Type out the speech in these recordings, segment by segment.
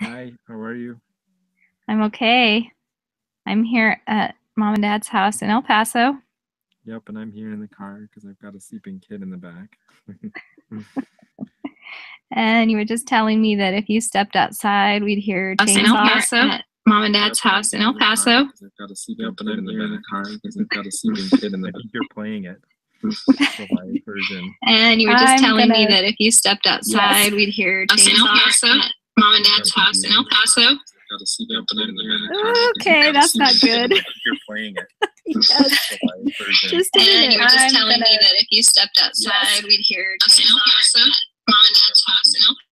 Hi, how are you? I'm okay. I'm here at mom and dad's house in El Paso. Yep, and I'm here in the car because I've got a sleeping kid in the back. And you were just telling me that if you stepped outside, we'd hear Us in El chainsaws. Paso, at mom and dad's house in El Paso. I've got a sleeping kid in the back. Because I've got a sleeping kid in the back. I think you're playing it. The live version. And you were just I'm telling me gonna- that if you stepped outside, Yes. we'd hear us in El Paso, at mom and dad's house in El Paso. Got a sleeping kid in the back. Okay, that's not good. I think you're playing it. Yes. The live version. Just a And minute. you were just I'm telling me gonna- that if you stepped outside, we'd hear us in El Paso, at mom and dad's house in El Paso.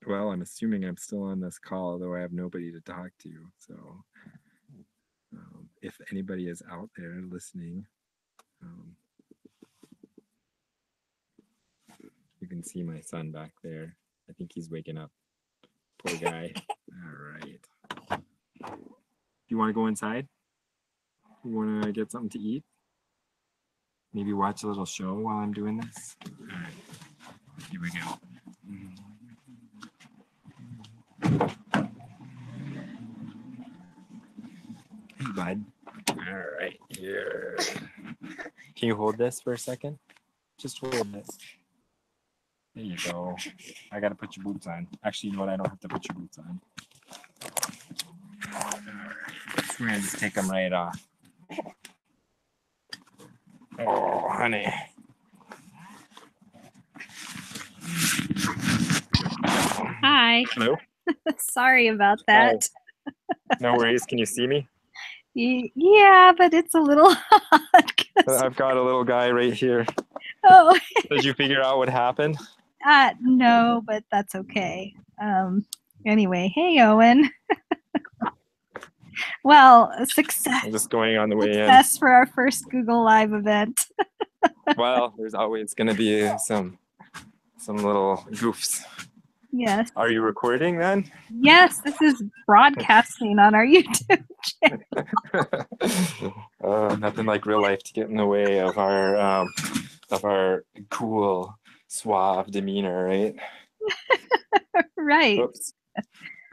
Well, I'm assuming I'm still on this call, although I have nobody to talk to. So, if anybody is out there listening, um, you can see my son back there. I think he's waking up. Poor guy. All right. You want to go inside? You want to get something to eat? Maybe watch a little show while I'm doing this? All right. Here we go. Hey, bud. All right. Here. Can you hold this for a second? Just hold this. There you go. I got to put your boots on. Actually, you know what? I don't have to put your boots on. All right. We're going to just take them right off. Oh, honey. Hi. Hello? Sorry about that. No worries. Can you see me? Yeah, but it's a little hot. I've got a little guy right here. Oh, Did you figure out what happened? no, but that's okay. Anyway, hey, Owen. Well, success. I'm just going on the way in. Success for our first Google Live event. Well, there's always going to be some little goofs. Yes. Are you recording then? Yes, this is broadcasting on our YouTube channel. Nothing like real life to get in the way of our cool, suave demeanor, right? Right. Oops.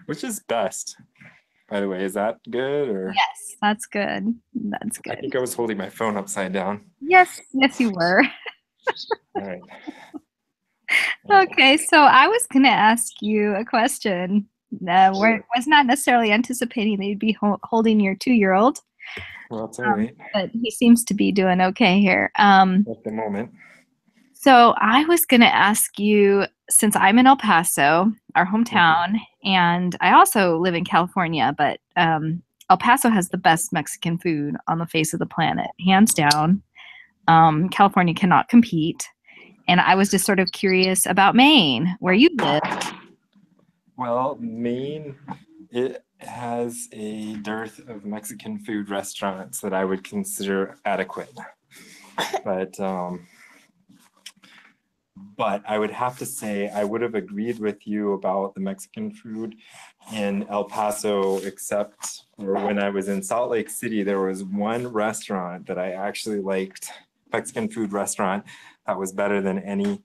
Which is best, by the way? Is that good or? Yes, that's good. That's I good. think I was holding my phone upside down. Yes, you were. All right. Okay, so I was going to ask you a question. Was not necessarily anticipating that you'd be holding your 2-year-old, Well, it's all right but he seems to be doing okay here. at the moment. So I was going to ask you, since I'm in El Paso, our hometown, and I also live in California, but El Paso has the best Mexican food on the face of the planet, hands down. California cannot compete. And I was just sort of curious about Maine, where you live. Well, Maine, it has a dearth of Mexican food restaurants that I would consider adequate. But I would have to say I would have agreed with you about the Mexican food in El Paso, except for when I was in Salt Lake City, there was one restaurant that I actually liked, Mexican food restaurant, that was better than any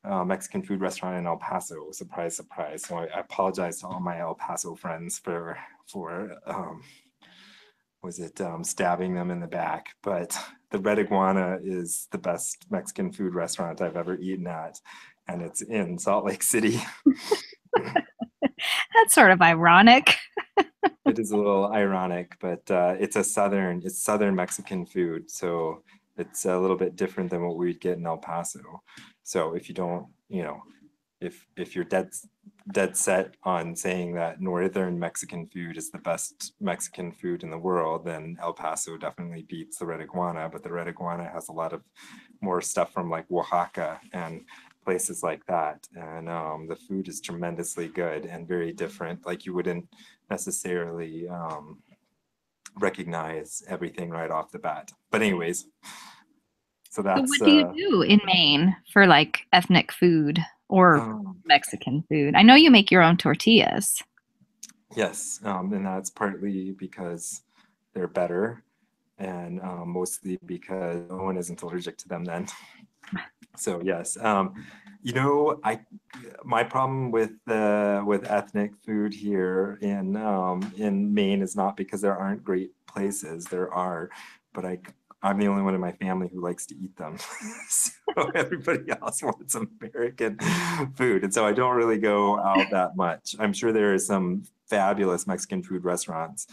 Mexican food restaurant in El Paso. Surprise, surprise. So I apologize to all my El Paso friends for stabbing them in the back. But the Red Iguana is the best Mexican food restaurant I've ever eaten at, and it's in Salt Lake City. That's sort of ironic. It is a little ironic, but it's Southern Mexican food, so it's a little bit different than what we'd get in El Paso. So if you don't, if you're dead set on saying that Northern Mexican food is the best Mexican food in the world, then El Paso definitely beats the Red Iguana. But the Red Iguana has a lot of more stuff from like Oaxaca and places like that. And the food is tremendously good and very different. Like you wouldn't necessarily recognize everything right off the bat. But anyways, so that's. So what do you do in Maine for like ethnic food? or Mexican food? I know you make your own tortillas. Yes, and that's partly because they're better, and mostly because no one isn't allergic to them then. So yes, you know, my problem with ethnic food here in Maine is not because there aren't great places. There are, but I'm the only one in my family who likes to eat them. So everybody else wants American food, and so I don't really go out that much. I'm sure there are some fabulous Mexican food restaurants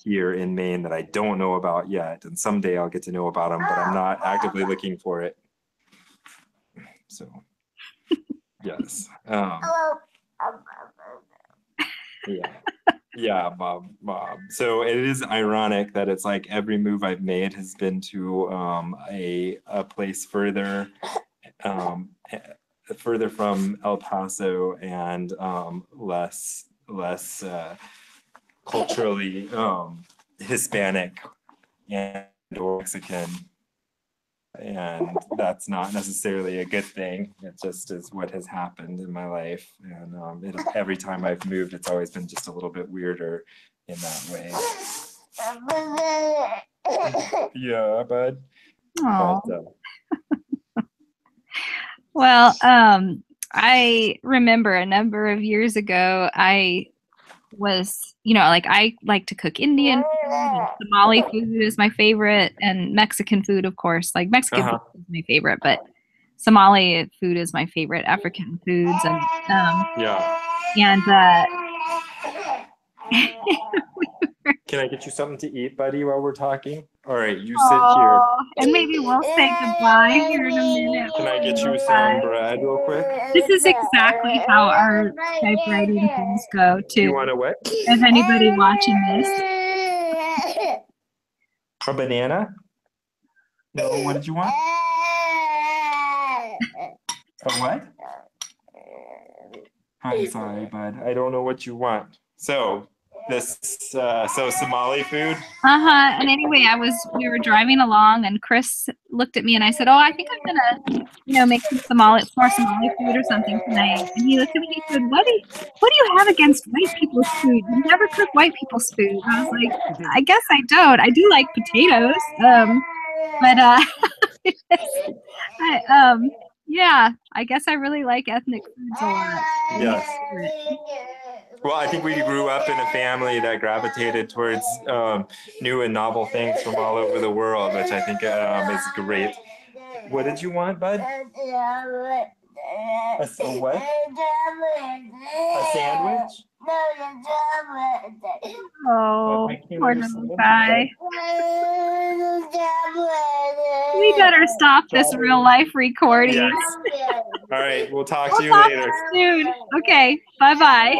here in Maine that I don't know about yet, and someday I'll get to know about them, but I'm not actively looking for it. So, yes. Yeah, mom. So it is ironic that it's like every move I've made has been to a place further from El Paso and less culturally Hispanic and or Mexican. And that's not necessarily a good thing. It just is what has happened in my life. And every time I've moved, it's always been just a little bit weirder in that way. Yeah, bud. Oh. But, Well, I remember a number of years ago, I was, like I like to cook Indian food, and Somali food is my favorite, and Mexican food, of course. Like Mexican food is my favorite, but Somali food is my favorite, African foods, and yeah. Can I get you something to eat, buddy, while we're talking? All right, you sit here. And maybe we'll say goodbye here in a minute. Can I get you some bread real quick? This is exactly how our typewriting things go, too. You want a what? If anybody watching this. A banana? No, what did you want? A what? I'm sorry, bud. I don't know what you want. So Somali food? And anyway, we were driving along, and Chris looked at me, and I said, "Oh, I think I'm gonna, make some more Somali food or something tonight." And he looked at me, and he said, "What do you have against white people's food? You never cook white people's food." And I was like, "I guess I don't. I do like potatoes, but yeah, I guess I really like ethnic foods a lot." Yes. Well, I think we grew up in a family that gravitated towards new and novel things from all over the world, which I think is great. What did you want, bud? A what? A sandwich? Oh, poor little guy. We better stop this real life recording. Yes. All right, we'll talk to you later. Soon. Okay, bye-bye.